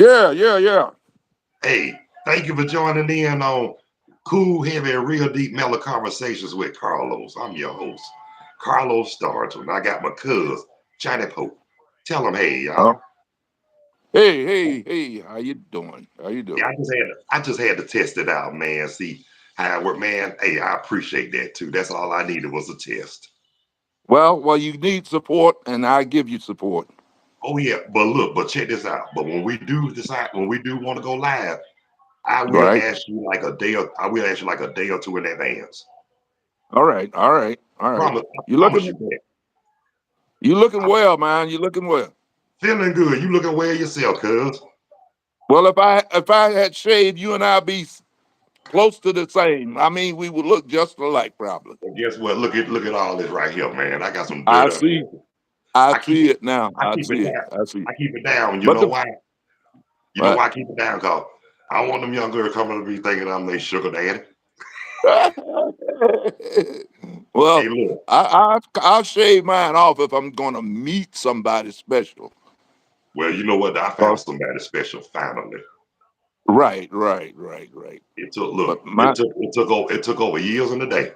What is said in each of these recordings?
Yeah, yeah, yeah. Hey, thank you for joining in on Cool, Heavy, and Real Deep Mellow Conversations with Carlos. I'm your host, Carlos Starton. I got my cuz, Johnny Pope. Tell him, hey, Uh, y'all. hey, hey, hey. How you doing? How you Yeah, doing? I just had to test it out, man. See how it work, man. Hey, I appreciate that too. That's all I needed was a test. Well, you need support, and I give you support. Oh yeah, but look, but check this out. But when we do decide, when we do want to go live, Right? I will ask you like a day or two in advance. All right, all right, all right. I You promise looking, you that. you looking I'm well, man. You looking well. feeling good. You looking well yourself, cuz. Well, if I had shaved, you and I be close to the same. I mean, we would look just alike, probably. And guess what? Look at all this right here, man. I got some I dirt up see. here. I I keep see it, it now. I I keep it see it. down. I see it. I keep it down. You But know the why? You know but why I keep it down? Cause I don't want them young girls coming to be thinking I'm their sugar daddy. Hey, well, look. I'll shave mine off if I'm going to meet somebody special. Well, you know what? I found Oh, somebody special finally. right, right, right, right. It took But look. my It took over years in a day.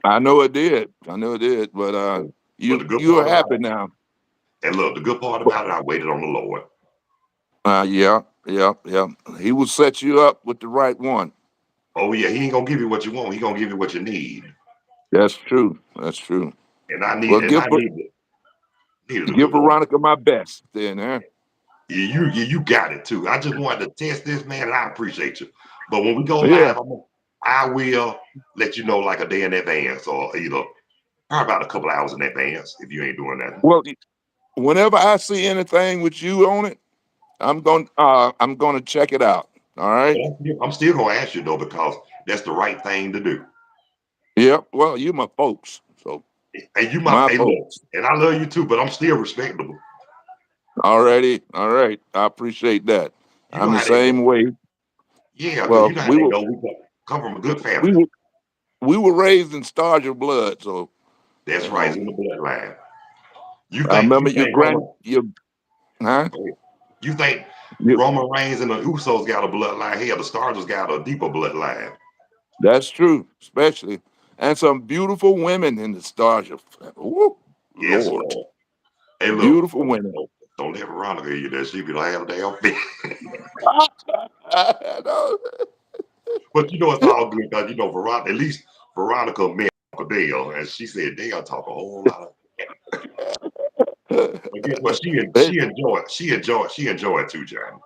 I know it did. I know it did. But But the good you're part about happy it, now. and look, the good part But about it, I waited on the Lord. yeah, yeah, yeah. He will set you up with the right one. Oh yeah, he ain't gonna give you what you want. He gonna give you what you need. That's true. That's true. Well, And I needed a give good one. Veronica my best, then, huh? Yeah, you got it too. I just wanted to test this, man, and I appreciate you. But when we go Yeah. live, I will let you know like a day in advance, or either probably about a couple hours in advance if you ain't doing that. Well, whenever I see anything with you on it, I'm going to check it out. All But right. I'm still gonna ask you though because that's the right thing to do. Yep. Well, you my folks. So And you my my hey look, folks. and I love you too, but I'm still respectable. Alrighty. All right. I appreciate that. You know I'm the how they same go. way. Yeah, because you Well, know how they go. Come from a good we family. were we were raised in Starger blood, so That's you right. It's know. in the bloodline. I remember You your think Roman grand your huh? you think You, Roman Reigns and the Usos got a bloodline? Hell, the Stars got a deeper bloodline. that's true, especially and some beautiful women in the Starger family. Woo, Yes, Lord, Lord. Hey, look, beautiful women. don't let Veronica hear you that she be like, have a damn fit. I know. But you know it's all good because you know Veronica, at least Veronica met Uncle Dale, and she said Dale talk a whole lot of. But guess what? They- She enjoyed too, John.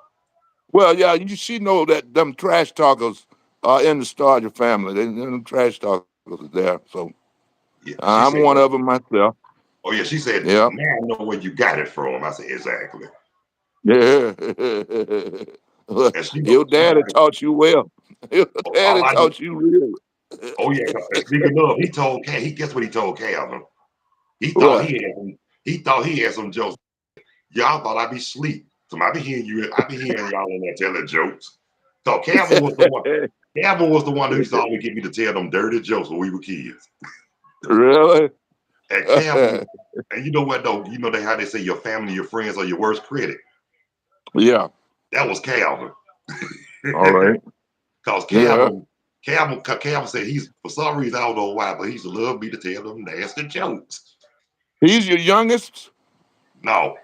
well, yeah, she know that them trash talkers are in the Starger family. Them trash talkers are there, so Yeah, she I'm said. one of them myself. Oh yeah, she said. Yeah, Now I know where you got it from. I said exactly. yeah. And Your she daddy like, taught you well. Your all daddy I do. taught you real. Oh yeah. And speaking of, he told Cal. He guess what he told Calvin. What? He thought he had some jokes. Y'all thought I'd be asleep. So I be hearing you. I be hearing y'all in there telling jokes. So Calvin was the one. Calvin was the one who used to always get me to tell them dirty jokes when we were kids. Really? And Calvin, and you know what though? You know how they say your family, your friends are your worst critic. Yeah. That was Calvin. All right. Cause Yeah. Calvin said he's for some reason I don't know why, but he used to love me to tell them nasty jokes. He's your youngest. No,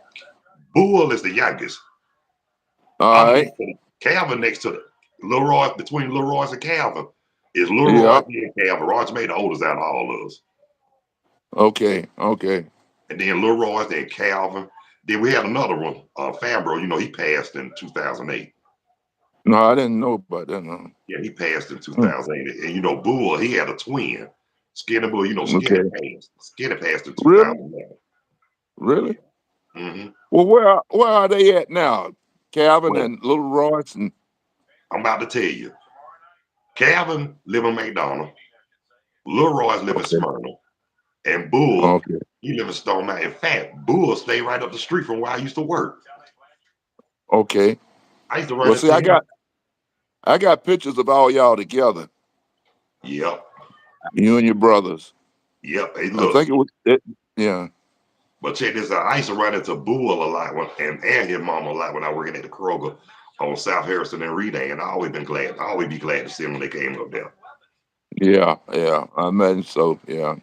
Bull is the youngest. All I'm right. next to Calvin next to the Leroy between Leroy's and Calvin. Is Leroy Yeah. and Calvin. Roy's made the oldest out of all of us. Okay. Okay. And then Leroy, then Calvin. Then we had another one, Fambro. You know, he passed in 2008. No, I didn't know about that. No. Yeah, he passed in Hmm. 2008. And you know, Bull, he had a twin. Skinny Bull, you know, Skinny Okay. passed. Skinny passed in Really? 2011. Really? Yeah. hmm Well, where are they at now? Calvin Well, and Little Royce and I'm about to tell you. Calvin live in McDonald. Lil Roy's live in okay. Smyrna. And Bull, Okay. he live in Stone Mountain. In fact, Bull stay right up the street from where I used to work. Okay. I used to run Well, see, into him. I got pictures of all y'all together, Yep. you and your brothers. Yep. Hey, I look. think it was it. Yeah. But check this out. I used to run into Bull a lot and his mom a lot when I working at the Kroger on South Harrison and Redan. I always been glad. I always be glad to see them when they came up there. Yeah, yeah. I imagine so. Yeah.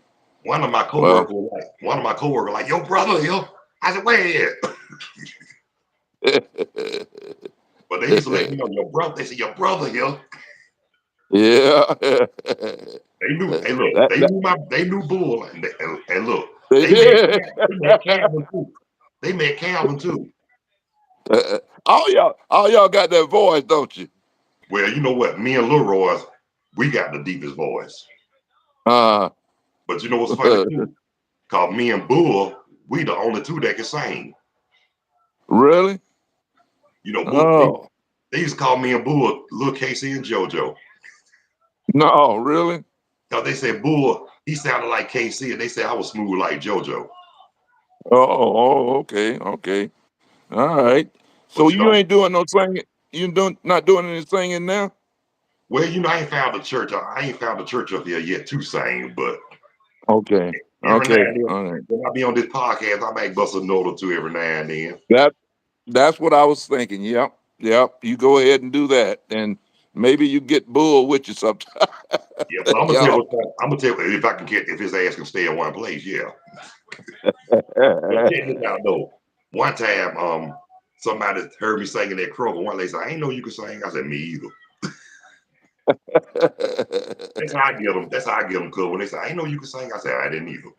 Well, One of my coworkers like, your brother here. I said, where he at? But they used to let me know your brother. They said, your brother here. yeah. They knew, hey look, that, that, they knew Bull and look, they did. They met Calvin too. They met Calvin too. All y'all got that voice, don't you? Well, you know what? Me and Lil Royce, we got the deepest voice. Uh, But you know what's funny too? Cause me and Bull, we the only two that can sing. really? You know, Bull, Oh, they used to call me and Bull Lil Casey and JoJo. no, really? Cause they said Bull, he sounded like KC, and they said I was smooth like JoJo. Okay, okay. All right. So But you you know, ain't doing no singing. Not doing any singing now. well, you know, I ain't found a church. I ain't found a church up here yet to sing, but Okay, every now okay, and then, all right. when I be on this podcast, I might bust a note or two every now and then. That that's what I was thinking. Yep, yep. You go ahead and do that, and maybe you get Bull with you sometime. Yeah, but I'm gonna tell you Y'all. what. I'm gonna tell you if I can get if his ass can stay in one place. Yeah, but check this out though. One time, somebody heard me singing that Kroger. One lady said, "I ain't know you could sing." I said, "Me either." That's how I get them. That's how I get them. Cause when they say, "I ain't know you could sing," I said, "I didn't either."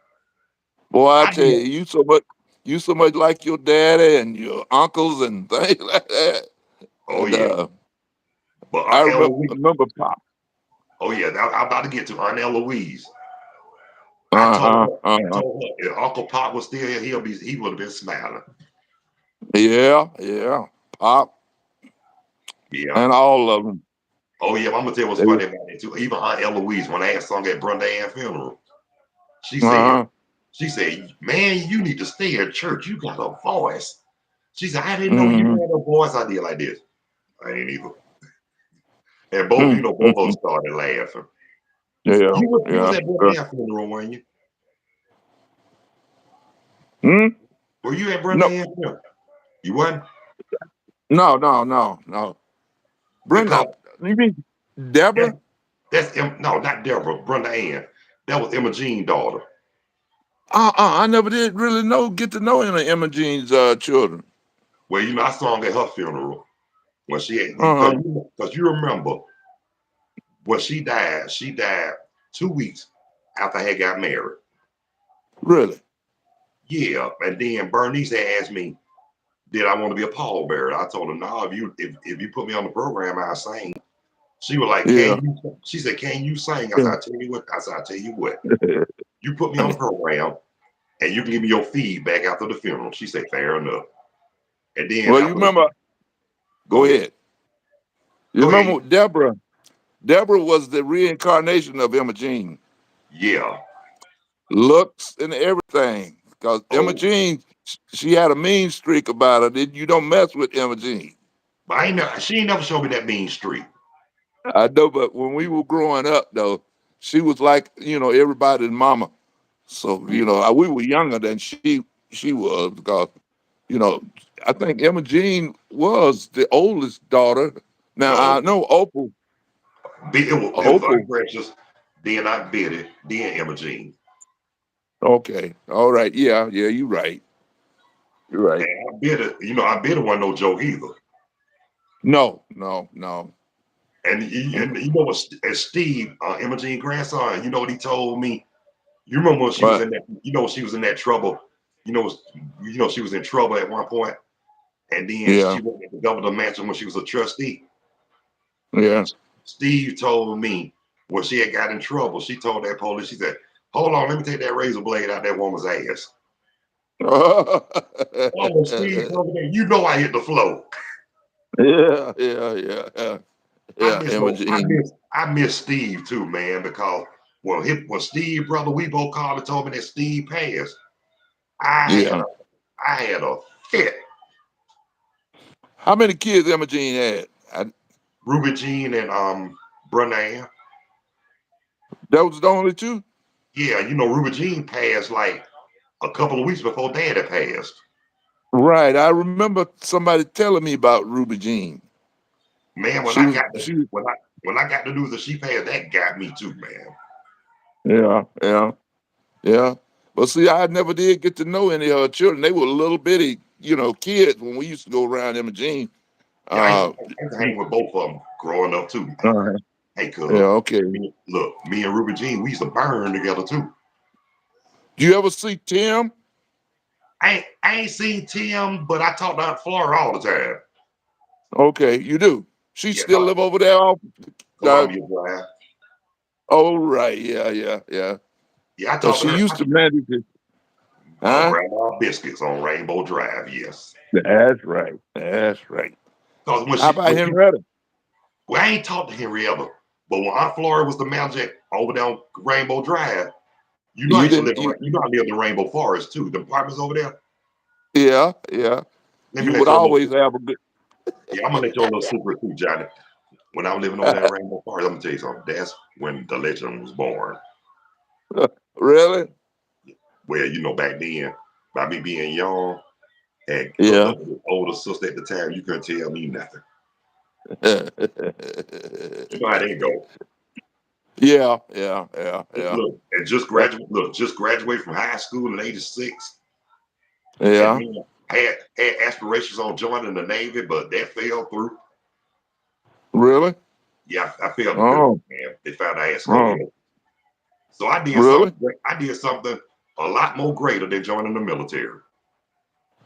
Boy, I I tell you, did. you so much like your daddy and your uncles and things like that. Oh And yeah, but I Aunt Eloise. remember Pop. Oh yeah, I'm about to get to Aunt Eloise. Uh-huh, I uh-huh. told her if Uncle Pop was still here, he would have been smiling. Yeah, yeah. Pop Yeah. and all of them. Oh yeah, but I'm gonna tell you what's They, funny about it too. Even Aunt Eloise, when I had sung at Brenda Ann's funeral, she said, uh-huh. man, you need to stay at church. You got a voice. She said, I didn't know you Mm-hmm. had a voice. I did like this. I ain't either. And both, both of Mm-hmm. us started laughing. Yeah, You was yeah. at Brenda Ann's funeral, weren't you? Hmm? Were you at Brenda No, Ann's funeral? You wasn't? no. Because Brenda, you mean that, Deborah? no, not Deborah, Brenda Ann. That was Emma Jean's daughter. I never did really get to know any of Emma Jean's children. Well, I sung at her funeral when she had, Uh-huh. because you remember when she died 2 weeks after I had got married. Really? Yeah, and then Bernice asked me, did I want to be a pallbearer? I told her, no, if you put me on the program, I'll sing. She was like, Yeah. she said, can you sing? I Yeah. said, I'll tell you what, you put me on the program and you can give me your feedback after the funeral. She said, fair enough. And then Well, you after the, remember, go go ahead. ahead. You Go ahead. remember Deborah? Deborah was the reincarnation of Emma Jean. Yeah. Looks and everything. Because Emma Oh, Jean, she had a mean streak about her. You don't mess with Emma Jean. but she ain't never showed me that mean streak. I know, but when we were growing up, though, she was like, everybody's mama. So, Yeah. we were younger than she was because, you know, I think Emma Jean was the oldest daughter. Now No, I know Opal. it was Aunt Opal. Precious, then Aunt Betty, then Emma Jean. Okay. All right. Yeah. Yeah. You're right. You're right. And Aunt Betty wasn't no joke either. No. No. No. And you know what? And Steve, Emma Jean's grandson, you know what he told me? You remember when she was But in that? She was in that trouble. You know, she was in trouble at one point, and then yeah. she went to the governor mansion when she was a trustee. Yeah. Steve told me when she had got in trouble, she told that police, she said, "Hold on, let me take that razor blade out that woman's ass." Oh, Steve told me that. I hit the floor. yeah. Yeah. Yeah. Yeah. I Yeah. miss no, Imogene. I miss Steve too, man, because when Steve brother we both called and told me that Steve passed, I had Yeah. a I had a fit. How many kids Imogene had? Ruby Jean and Brenan. That was the only two. Yeah, Ruby Jean passed like a couple of weeks before Dad had passed. Right. I remember somebody telling me about Ruby Jean. Man, when She I was got the she. when I got the news that she passed, that got me too, man. Yeah, yeah, yeah. But see, I never did get to know any of her children. They were little bitty, kids when we used to go around them and Jean. Yeah, Uh, I used to hang with both of them growing up too, man. uh, Hey, yeah, cuz, okay. look, me and Ruby Jean, we used to burn together too. Do you ever see Tim? I ain't seen Tim, but I talk to Flora all the time. Okay, you do. She Yeah, still live over there off. Uh, Columbia Drive. oh, right. Yeah, yeah, yeah. Yeah, I Cause talked to she her. used to manage it. Huh? Grandma Biscuits on Rainbow Drive. Yes, That's right. That's right. because How about when she, Henrietta? well, I ain't talked to Henrietta, but when Aunt Flora was the manager over down Rainbow Drive, you know I You used to didn't. live. You know I lived in Rainbow Forest too. The apartments over there. Yeah, yeah. Let me You let would you know. always have a good. Yeah, I'm gonna let you know a little secret too, Johnny. When I was living over there in Rainbow Forest, I'm gonna tell you something. That's when the legend was born. Really? Well, back then, by me being young and hooked Yeah. up with an older sister at the time, you couldn't tell me nothing. You know how they go. Yeah, yeah, yeah, yeah, Look, and just yeah, graduate. Look, just graduate from high school in '86, and yeah. me had aspirations on joining the Navy, but that fell through. Really? Yeah, I failed to finish, Oh, man. They found I had oh, scoliosis, so I did really? something. I did something a lot more greater than joining the military.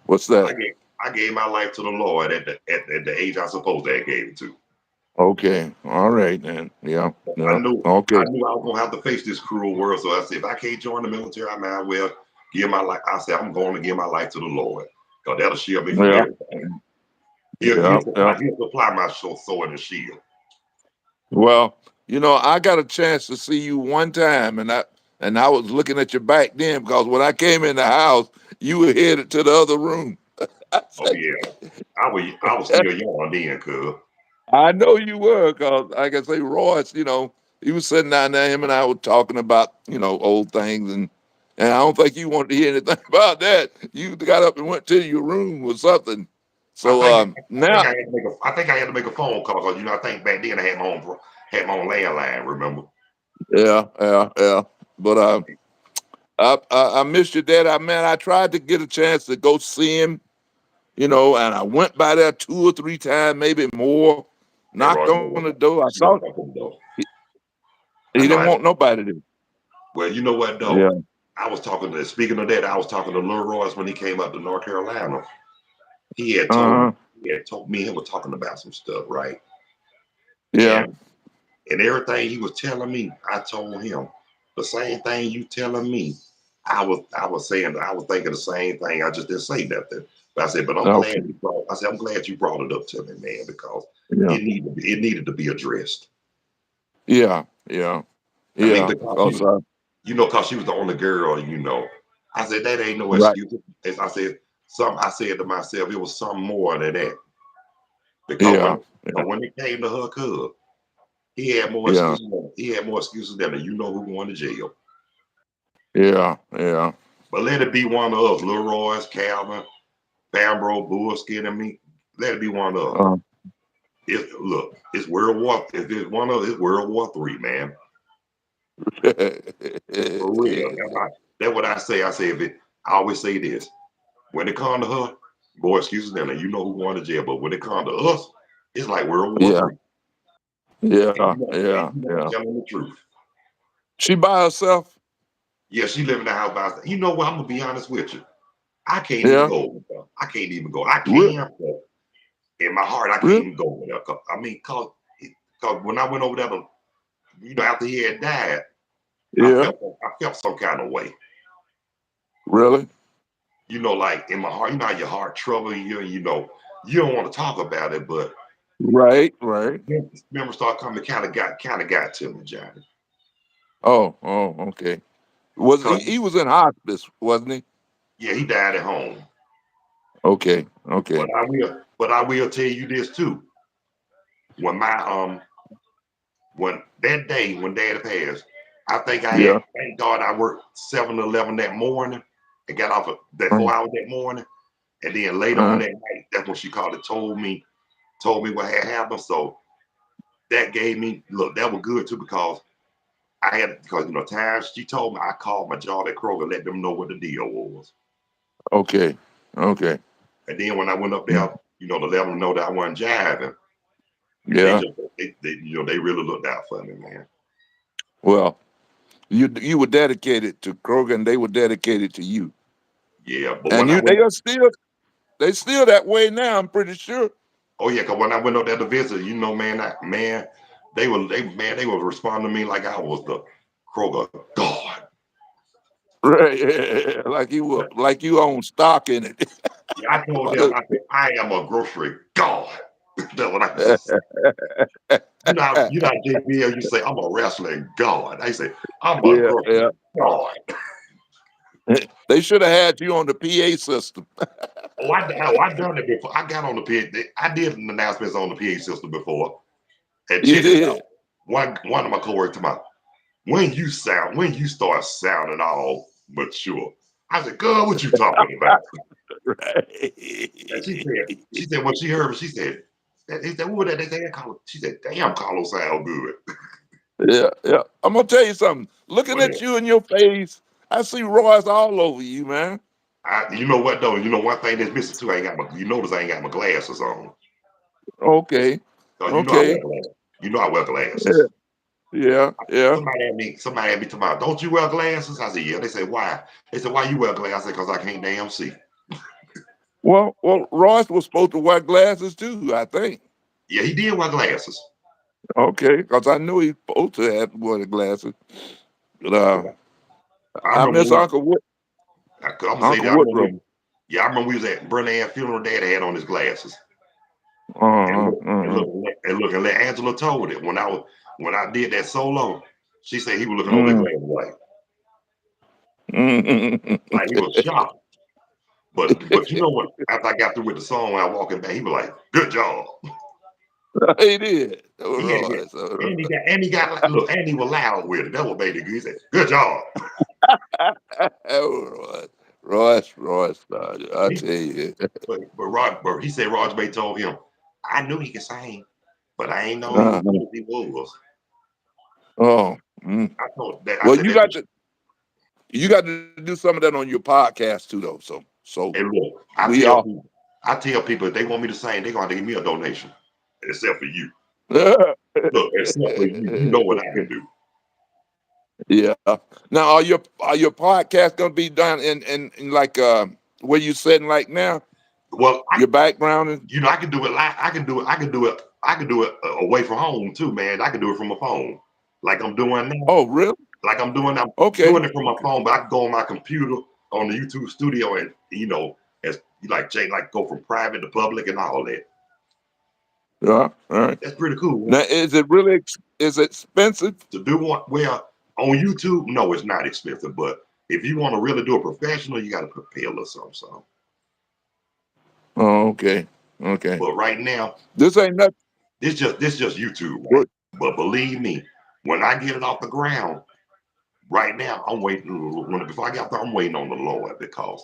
What's I that? gave I gave my life to the Lord at the age I supposed to have gave it to. Okay, all right then. Yeah, I yeah. knew Okay, I knew I was gonna have to face this cruel world. So I said, if I can't join the military, I might as well give my life. I said, I'm going to give my life to the Lord, because that'll shield me from yeah, everything. yeah, yeah. He'll supply my sword and shield. Well, I got a chance to see you one time, and I was looking at your back then because when I came in the house, you were headed to the other room. I Oh said, yeah, I was still young then, cuz. I know you were, because like I say, Royce, he was sitting down there, him and I were talking about, old things, and I don't think you wanted to hear anything about that. You got up and went to your room or something. I So think I think now, I had to make a I think I had to make a phone call because I think back then I had my own landline. Remember? yeah, yeah, yeah. But I missed your dad. I tried to get a chance to go see him, and I went by there 2 or 3 times, maybe more. And Knocked Roy, on the door. I she don't thought talk to me though. he I know didn't how. want nobody to. Well, you know what Yeah. though? Speaking of that, I was talking to Lil Royce when he came up to North Carolina. He had told me, Uh huh. me and him were talking about some stuff, right? Yeah. And everything he was telling me, I told him the same thing you telling me. I was thinking the same thing. I just didn't say nothing. But I said, but Okay. I'm glad you brought it up to me, man, because Yeah. it needed to be addressed. Yeah. Yeah. I mean, Yeah. because Because because she was the only girl. I said, that ain't no right. excuse. As I said to myself, it was something more than that. Because Yeah. Yeah. when it came to her cuz, he had more Yeah. excuses. He had more excuses than the who going to jail. Yeah. Yeah. But let it be one of us, Lil Royce, Calvin, Fambro, Bullskin, and me. Let it be one of us. Uh, It's World War. If it's one of us, it's World War III, man. For real. That's what I say. I say if it. I always say this. When it comes to her, boy, excuses them, and who going to jail. But when it comes to us, it's like World War yeah. Three. Yeah. Yeah. You not Yeah. telling the truth. She by herself. Yeah, she live in the house by herself. You know what? I'm gonna be honest with you. I can't even Yeah. go with her. I can't even go. I Re- can, but in my heart, I can't Really? even go with her. Cause when I went over there, after he had died, Yeah. I felt some kind of way. Really? Like in my heart, how your heart trouble you, and you don't want to talk about it, but Right. Right. memories start coming. Kind of got to me, Johnny. Oh. Oh. Okay. Was he? Cause He was in hospice, wasn't he? yeah, he died at home. Okay. Okay. But I will tell you this too. When my when that day when Daddy passed, I think I had Yeah. thank God I worked 7-11 that morning. and got off of that uh, 4 hours that morning. And then later on uh, that night, that's when she called and told me what had happened. So that gave me look, that was good too because I had because times she told me I called my job at Kroger, let them know what the deal was. okay, okay, And then when I went up there, to let them know that I wasn't jiving, they yeah. just they really looked out for me, man. Well, you were dedicated to Kroger, and they were dedicated to you, Yeah, but and when I you went they still that way now. I'm pretty sure. oh yeah, because when I went up there to visit, man, they were responding to me like I was the Kroger God. Right, like you own stock in it. Yeah, I told What them, a- I said, I am a grocery God. That's what I used to say. You know, JBL, you say, I'm a wrestling God. I say, I'm a yeah, grocery yeah. God. They should have had you on the PA system. I done it before. I got on the PA. I did an announcements on the PA system before. And You check this out. did. One of my coworkers to my when you start sounding all mature. I said, girl, what you talking about? And Right. she said, when she heard me, she said, he said, who was that? They said, Carlos. She said, damn, Carlos sound good. Yeah, yeah. I'm gonna tell you something. Looking What at else? you in your face, I see Royce all over you, man. You know what though? You know one thing that's missing too. I ain't got my. You notice I ain't got my glasses on. Okay, Cause you know I wear okay. glasses. You know I wear Yeah, glasses. yeah, yeah. Somebody had me tomorrow. Don't you wear glasses? I said, yeah. They said, why? They said, why you wear glasses? I said, cause I can't damn see. Well, Royce was supposed to wear glasses too, I think. Yeah, he did wear glasses. Okay, because I knew he supposed to have wear the glasses. But I I remember miss when I'm gonna say Uncle that. I remember Woodrow. yeah, I remember we was at Bernard funeral. Dad had on his glasses. And Uh-huh, look, and uh-huh. look, and let Angela told it when I did that solo. She said he was looking over his Mm. glasses like he was Mm. shocked. But you know what? After I got through with the song, when I walking back, he was like, "Good job." He did. Oh, He had to get Royce. and he got look and he was loud with it. That was made it good. He said, "Good job." Oh, Royce. I He, tell you. but he said Roger Bay told him, "I knew he could sing, but I ain't know he was Uh-huh. good as he was." Oh, mm. I told that I Well, said that's the you got to do some of that on your podcast too, though. So and look, we all. I tell people if they want me to sing, they're gonna have to give me a donation. Except for you. Look, except for you, you know what I can do. Yeah. Now, are your podcasts gonna be done in like where you sitting like now? Well, Your background is. I can do it live. I can do it away from home too, man. I can do it from my phone, like I'm doing now. Oh, really? I'm Okay. doing it from my phone, but I can go on my computer on the YouTube studio and as like change, like go from private to public and all that. Yeah. All right. That's pretty cool. Now, is it really is it expensive? To do one, well, on YouTube, no, it's not expensive, but if you want to really do it professional, you got to prepare or something. So, Oh, okay. Okay. but right now, This ain't nothing. this just YouTube, right? What? But believe me, when I get it off the ground, right now, I'm waiting. Before I get there, I'm waiting on the Lord because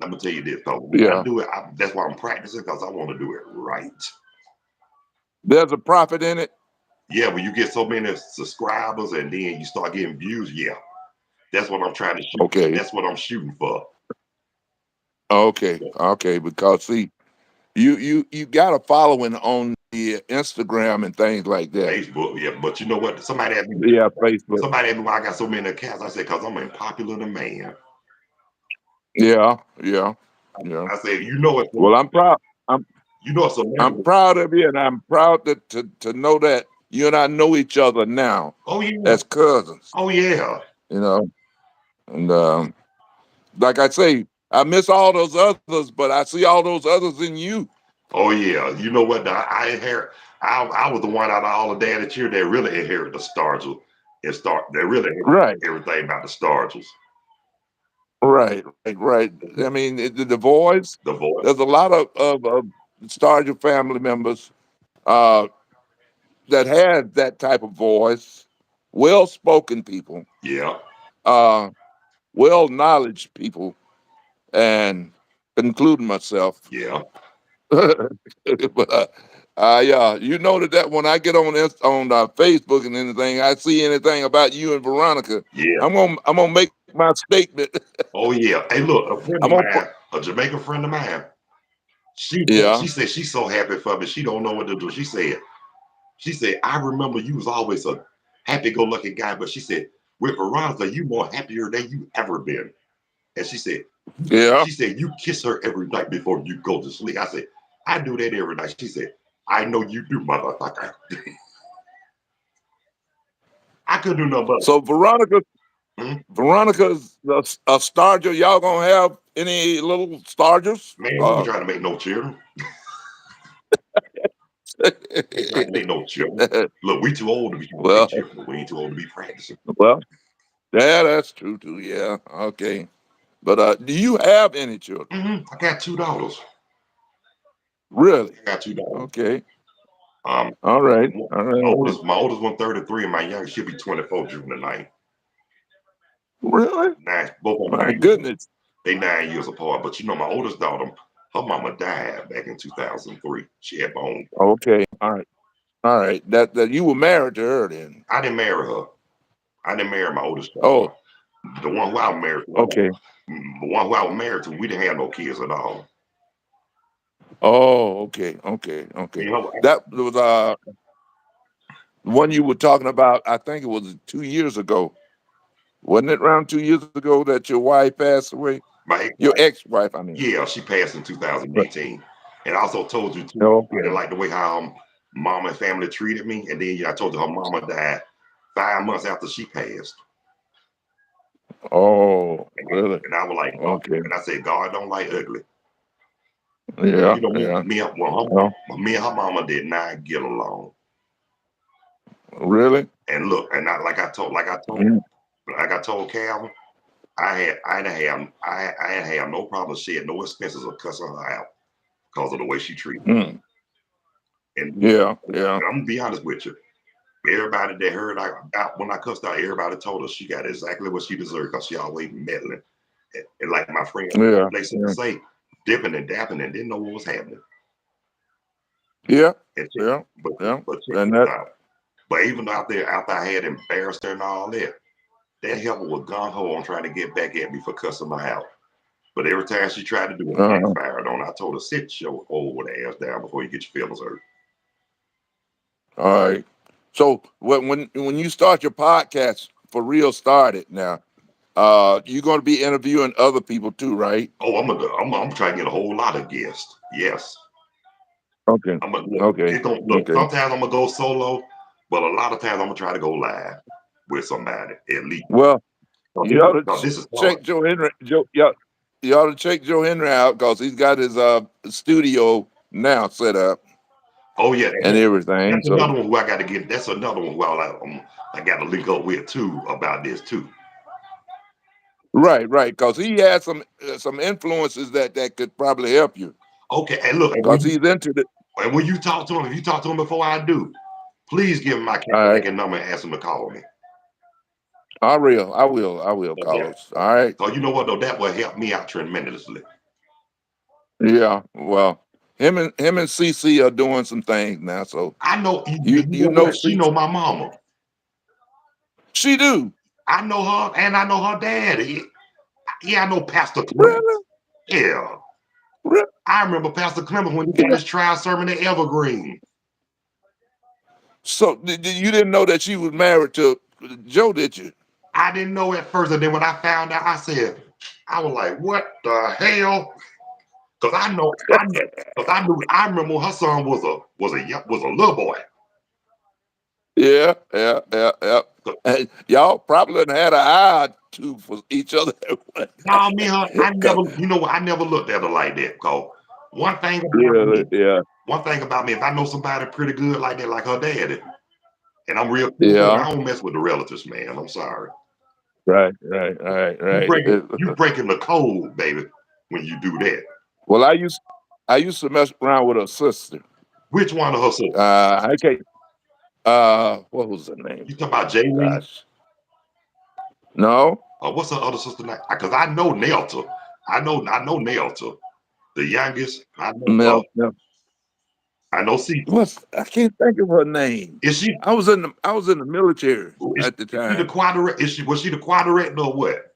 I'm gonna tell you this. Because when I Yeah. do it, that's why I'm practicing because I want to do it right. There's a profit in it. Yeah, when you get so many subscribers and then you start getting views, yeah, that's what I'm trying to shoot. Okay. That's what I'm shooting for. Okay. Okay. Because see, you got a following on the Instagram and things like that. Facebook, yeah, but you know what? Yeah, Facebook. Somebody asked me why I got so many accounts. I said, because I'm a popular man. Yeah. Yeah. Yeah. I said, you know Well, I'm proud. I'm you know it's I'm celebrity. proud of you, and I'm proud to know that you and I know each other now Oh yeah, as cousins. oh yeah, You know, and like I say, I miss all those others, but I see all those others in you. oh yeah. You know what? I inherit. I was the one out of all the dad here that really inherited the Stargels and start. They really inherited Right, everything about the Stargels. right. I mean, the boys. The voice. There's a lot of Starger family members uh, that had that type of voice, well-spoken people, Yeah, uh, well-knowledge people, and including myself. Yeah, But yeah, you know that when I get on Facebook and anything, I see anything about you and Veronica, yeah. I'm gonna make my statement. Oh yeah. Hey, look, a I'm friend of gonna put, mine, a Jamaican friend of mine, yeah, she said she's so happy for me. She don't know what to do. She said, I remember you was always a happy-go-lucky guy, but she said, with Veronica, you more happier than you ever been. And yeah. she said, you kiss her every night before you go to sleep. I said, I do that every night. She said, I know you do, motherfucker. I couldn't do no better. So Hmm? Veronica's a starger. Y'all gonna have any little stargers? Man, we ain't trying to make no children. We ain't trying to make no children. Look, we too old to be trying to make well, children. We ain't too old to be practicing. well, yeah, that's true too. Yeah, okay. But do you have any children? I got two daughters. Really? I got two daughters. Okay. Um, All right. All right. my oldest one 33, and my youngest she'll be 24 June the 9th. Really? Both of them My 9 years. goodness. They 9 years apart. But my oldest daughter, her mama died back in 2003. She had bone. Okay. All right. All right. That you were married to her then. I didn't marry her. I didn't marry my oldest daughter. Oh. The one who I was married to, Okay. the one who I was married to, we didn't have no kids at all. Oh. Okay. Okay. Okay. Me and her, That was the one you were talking about. I think it was 2 years ago. Wasn't it around 2 years ago that your wife passed away? my Your ex-wife, ex-wife, I mean. yeah, she passed in Right. 2018. And I also told you too, I didn't Okay. like the way how mama and family treated me. And then I told you her mama died 5 months after she passed. Oh, really? And I was like, God, Okay. and I said, God don't like ugly. And Yeah. Yeah. Well, me and her mama did not get along. really? And look, and Mm. like I told Calvin, I didn't have no problem shedding no expenses of cussing her out because of the way she treated me. Mm. And Yeah. Yeah. I'm gonna be honest with you. Everybody that heard when I cussed out, everybody told her she got exactly what she deserved because she always meddling. And like my friend Yeah. Blake said to Yeah. say, dipping and dapping and didn't know what was happening. Yeah. And check, Yeah. but Yeah. but check And this that. out. But even out there, after I had embarrassed her and all that, that helper was gun ho on trying to get back at me for cussing her out. But every time she tried to do it, Uh, backfired on. I told her, sit your old ass down before you get your feelings hurt. all right. So when you start your podcast for real, started now. You're going to be interviewing other people too, right? Oh, I'm trying to get a whole lot of guests. Yes. Okay. I'm gonna look. Okay. It gonna look. Okay. Sometimes I'm gonna go solo, but a lot of times I'm gonna try to go live with somebody at least. Well, Cause you ought to this is fun. check Joe Henry. Yeah, you ought to check Joe Henry out because he's got his studio now set up Oh yeah, and and everything. that's So another one who I got to get. That's another one who I got to link up with too about this too. right, right, because he has some influences that could probably help you Okay, and look, because he's into it. and when you talk to him, if you talk to him before I do, please give him my All right, Kakalaki number and ask him to call me. I will, So that, Carlos. All right, so you know what though, that will help me out tremendously. yeah. Well, him and CC are doing some things now. So I know you you know know what? She CC, know my mama. she do I know her, and I know her daddy. Yeah, I know Pastor Clemens. really, Yeah, really, I remember Pastor Clemens when he got yeah. his trial sermon at Evergreen. So you didn't know that she was married to Joe, did you? I didn't know at first, and then when I found out, I was like, "What the hell?" Because I remember when her son was a little boy. Yeah, yeah, yeah, yeah. And y'all probably done had an eye too for each other. Now me, her, I 'Cause- never, you know what? I never looked at her like that. Cause one thing about yeah, me, yeah, one thing about me, if I know somebody pretty good like that, like her daddy, and I'm real cool with her, yeah. I don't mess with the relatives, man. I'm sorry. Right, right, right, You right. breaking, you breaking the code, baby, when you do that. Well, I used to mess around with her sister. Which one of her sisters? I can't. What was her name? You talking about Jaylee? Gosh, no. Or what's her other sister name? Because I know Nelta. I know Nelta, the youngest. Mel, Mel. I know Cece. What's I can't think of her name. Is she I was in the military at the is she the time. quadret? Was she the quadret or what?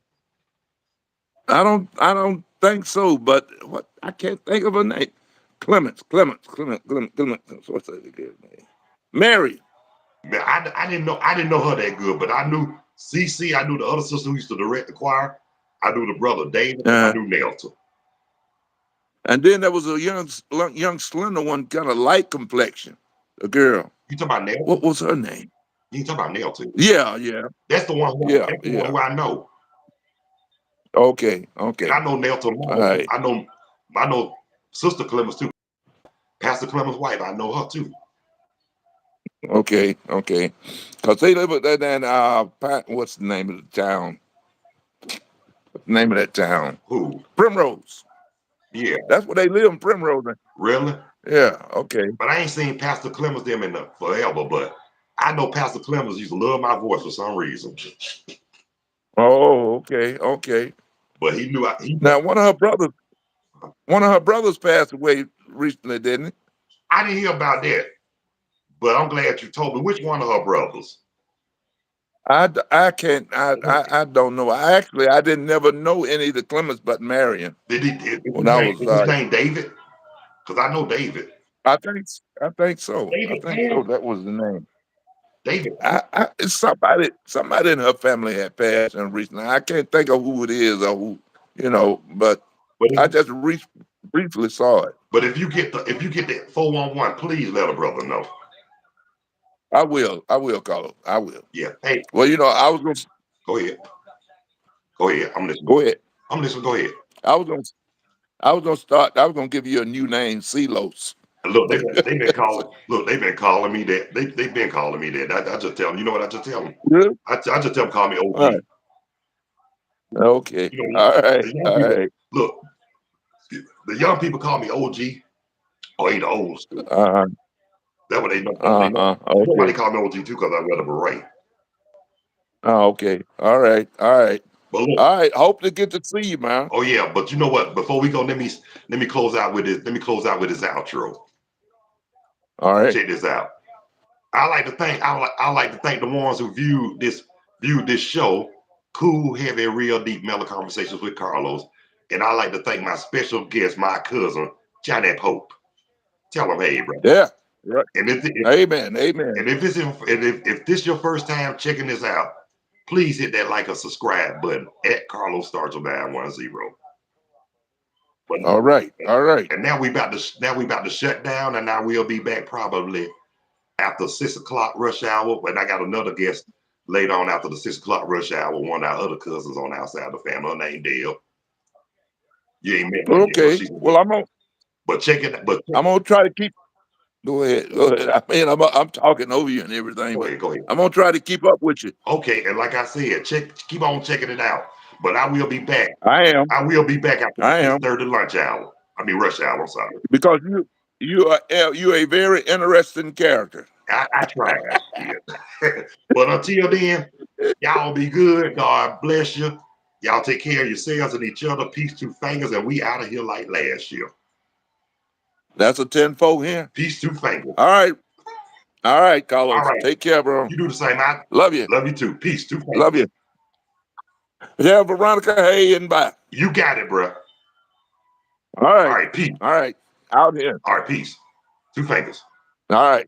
I don't think so, but what I can't think of her name. Clements. What's that again name? Mary. Man, I didn't know her that good, but I knew CC. I knew the other sister who used to direct the choir. I knew the brother David, and I Uh, knew Nelson. and then there was a young slender one, kind of light complexion. A girl. You talking about What Nelson? was her name? You talking about Nelson? Yeah, yeah, That's the one. yeah, That's the one yeah. who I know, Okay, and I okay. know Nelson All mama. right. I know Sister Clemens too. Pastor Clemens' wife. I know her too. Okay, okay. Cause they live at that what's the name of the town? What's the name of that town? Who? Primrose. Yeah, That's where they live in Primrose. really. Yeah, okay. But I ain't seen Pastor Clemens them in forever. But I know Pastor Clemens used to love my voice for some reason. Oh, okay, okay. But he knew Now one of her brothers passed away recently, didn't he? I didn't hear about that. But I'm glad you told me which one of her brothers. I can't I don't know. I didn't never know any of the Clements but Marion when I was Is his name David? Because I know David. I think so. I David think so. Cam? That was the name. David. It's somebody in her family had passed and recently. I can't think of who it is or who, but But I if, just briefly saw it. but if you get the 411, please let a brother know. I will. I will call him. I will. Yeah. Hey, Well, I was gonna go ahead. Go ahead. I'm listening. go ahead. I'm listening. Go ahead. I was gonna I was gonna start. I was gonna give you a new name, Celos. Look, they've been calling me that. They've been calling me that. I just tell them. You know what I just tell them? Really? I just tell them call me All OG. right. Okay. You know, All right. the young All people right. look. The young people call me OG or either old school. Uh That's what they know. That's what they know. huh. You know why Okay. they call me OG too? Because I wear the beret. Oh, okay. All right. All right. But look, All right. Hope to get to see you, man. oh yeah, but you know what? Before we go, let me close out with this. Let me close out with this outro. All right. Check this out. I like to thank the ones who viewed this show. Cool, heavy, real deep mellow conversations with Carlos. And I like to thank my special guest, my cousin, Johnny Pope. Tell him, hey, bro. Yeah. Right. And Amen. Amen. if this your first time checking this out, please hit that like or subscribe button at Carlos Starcher 910. But All right. All right. and now we about to shut down, and now we'll be back probably after 6 o'clock rush hour. But I got another guest later on after the 6 o'clock rush hour. One of our other cousins on our side of the family, her name Dale. You ain't met her yet, but Okay. she's Well, but check it. But I'm gonna try to keep. Go ahead. Go ahead. I mean, I'm talking over you and everything, go but ahead, go ahead. I'm gonna try to keep up with you. Okay, and like I said, keep on checking it out. But I will be back. I am. I will be back after the I am 6:30 lunch hour. I mean rush hour. I'm sorry. because you a very interesting character. I tried. Yeah. But until then, y'all be good. God bless you. Y'all take care of yourselves and each other. Peace two fingers, and we out of here like last year. That's a tenfold here. Peace two fingers. All right. All right, All Carlos. right. Take care, bro. You do the same. I Love you. love you too. Peace two Love fingers. you. Yeah, Veronica. Hey, and bye. You got it, bro. All All right. right. Peace. All right. Out here. All right. Peace. Two fingers. All right.